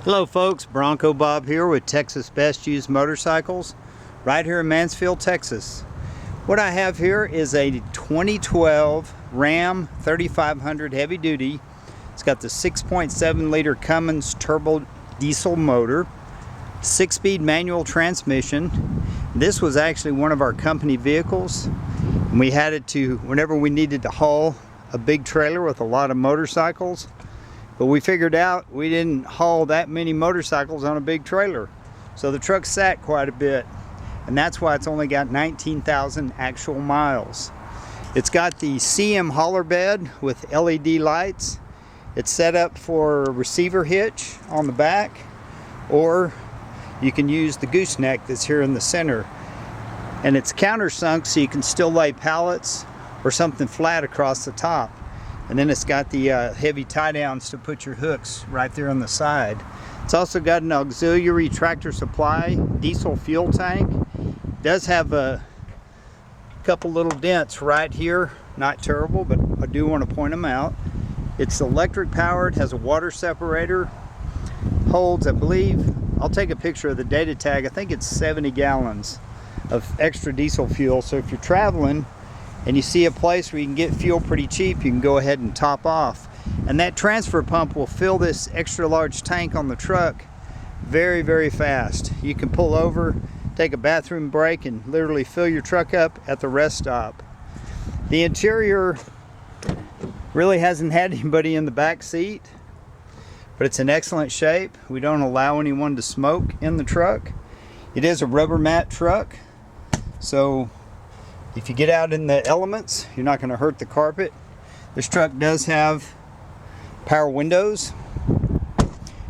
Hello folks, Bronco Bob here with Texas Best Used Motorcycles right here in Mansfield, Texas. What I have here is a 2012 Ram 3500 heavy duty. It's got the 6.7 liter Cummins turbo diesel motor, 6-speed manual transmission. This was actually one of our company vehicles, and we had it to whenever we needed to haul a big trailer with a lot of motorcycles. But we figured out we didn't haul that many motorcycles on a big trailer. So the truck sat quite a bit. And that's why it's only got 19,000 actual miles. It's got the CM hauler bed with LED lights. It's set up for a receiver hitch on the back, or you can use the gooseneck that's here in the center. And it's countersunk, so you can still lay pallets or something flat across the top. And then it's got the heavy tie downs to put your hooks right there on the side. It's also got an auxiliary tractor supply diesel fuel tank. It does have a couple little dents right here, not terrible, but I do want to point them out. It's electric powered, has a water separator, holds, I believe, I'll take a picture of the data tag, I think it's 70 gallons of extra diesel fuel. So if you're traveling and you see a place where you can get fuel pretty cheap, you can go ahead and top off. And that transfer pump will fill this extra large tank on the truck very, very fast. You can pull over, take a bathroom break, and literally fill your truck up at the rest stop. The interior really hasn't had anybody in the back seat, but it's in excellent shape. We don't allow anyone to smoke in the truck. It is a rubber mat truck, so if you get out in the elements, you're not going to hurt the carpet. This truck does have power windows.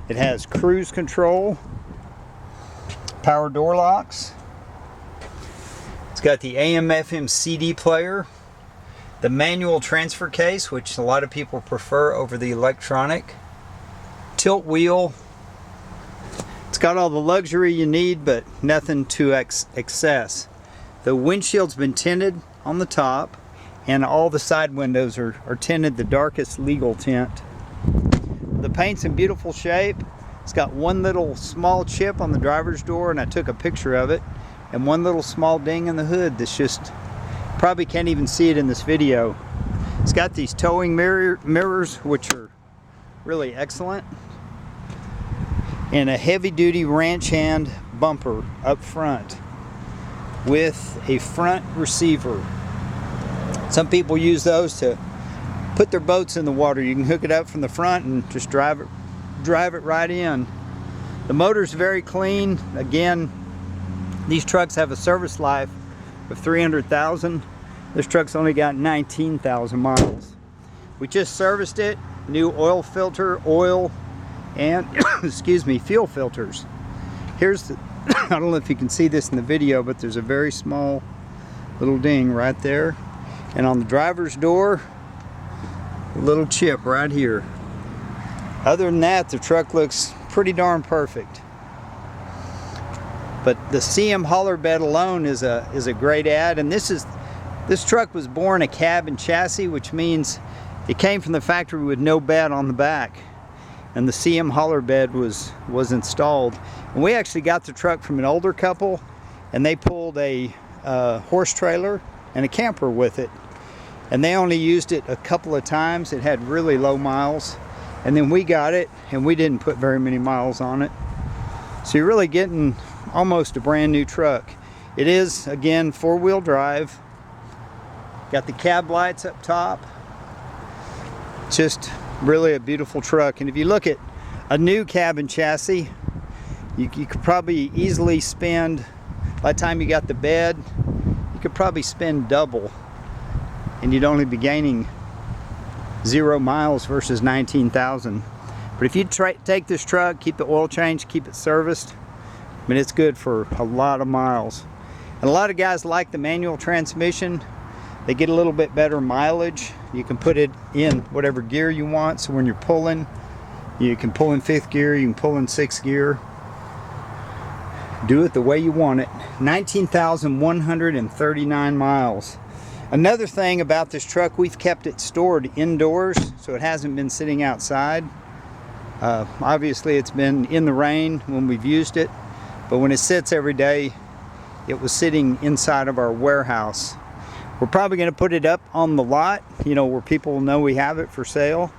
It has cruise control, power door locks. It's got the AM/FM CD player, the manual transfer case, which a lot of people prefer over the electronic, tilt wheel. It's got all the luxury you need, but nothing to excess. The windshield's been tinted on the top, and all the side windows are tinted the darkest legal tint. The paint's in beautiful shape. It's got one little small chip on the driver's door, and I took a picture of it, and one little small ding in the hood that's just, probably can't even see it in this video. It's got these towing mirrors, which are really excellent, and a heavy-duty ranch hand bumper up front with a front receiver. Some people use those to put their boats in the water. You can hook it up from the front and just drive it right in. The motor's very clean. Again, these trucks have a service life of 300,000. This truck's only got 19,000 miles. We just serviced it, new oil filter, oil, and excuse me, fuel filters. Here's the I don't know if you can see this in the video, but there's a very small little ding right there. And on the driver's door, a little chip right here. Other than that, the truck looks pretty darn perfect. But the CM hauler bed alone is a great add. And this truck was born a cab and chassis, which means it came from the factory with no bed on the back. And the CM hauler bed was installed. And we actually got the truck from an older couple, and they pulled a horse trailer and a camper with it. And they only used it a couple of times. It had really low miles. And then we got it, and we didn't put very many miles on it. So you're really getting almost a brand new truck. It is, again, 4-wheel drive. Got the cab lights up top. Just really a beautiful truck. And if you look at a new cab and chassis, you could probably easily spend, by the time you got the bed, you could probably spend double, and you'd only be gaining 0 miles versus 19,000. But if you take this truck, keep the oil change, keep it serviced, I mean, it's good for a lot of miles. And a lot of guys like the manual transmission. They get a little bit better mileage. You can put it in whatever gear you want, so when you're pulling, you can pull in 5th gear, you can pull in 6th gear. Do it the way you want it. 19,139 miles. Another thing about this truck, we've kept it stored indoors, so it hasn't been sitting outside. Obviously it's been in the rain when we've used it, but when it sits every day, it was sitting inside of our warehouse. We're probably going to put it up on the lot, you know, where people will know we have it for sale.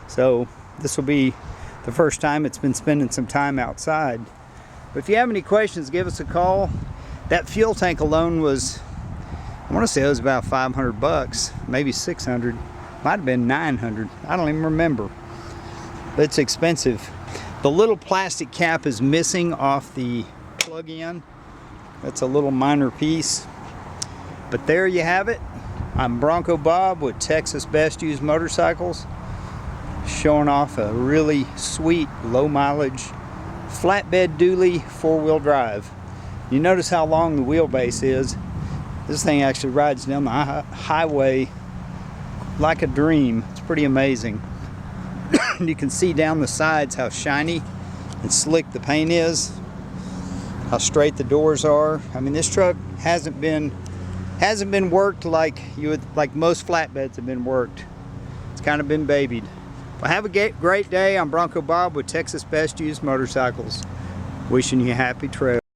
So this will be the first time it's been spending some time outside. But if you have any questions, give us a call. That fuel tank alone was, I want to say it was about 500 bucks, maybe 600, might have been 900. I don't even remember. But it's expensive. The little plastic cap is missing off the plug-in. That's a little minor piece. But there you have it. I'm Bronco Bob with Texas Best Used Motorcycles, showing off a really sweet low mileage flatbed dually 4-wheel drive. You notice how long the wheelbase is. This thing actually rides down the highway like a dream. It's pretty amazing. You can see down the sides how shiny and slick the paint is, how straight the doors are. I mean, this truck hasn't been worked like most flatbeds have been worked. It's kind of been babied. Well, have a great day. I'm Bronco Bob with Texas Best Used Motorcycles. Wishing you happy trails.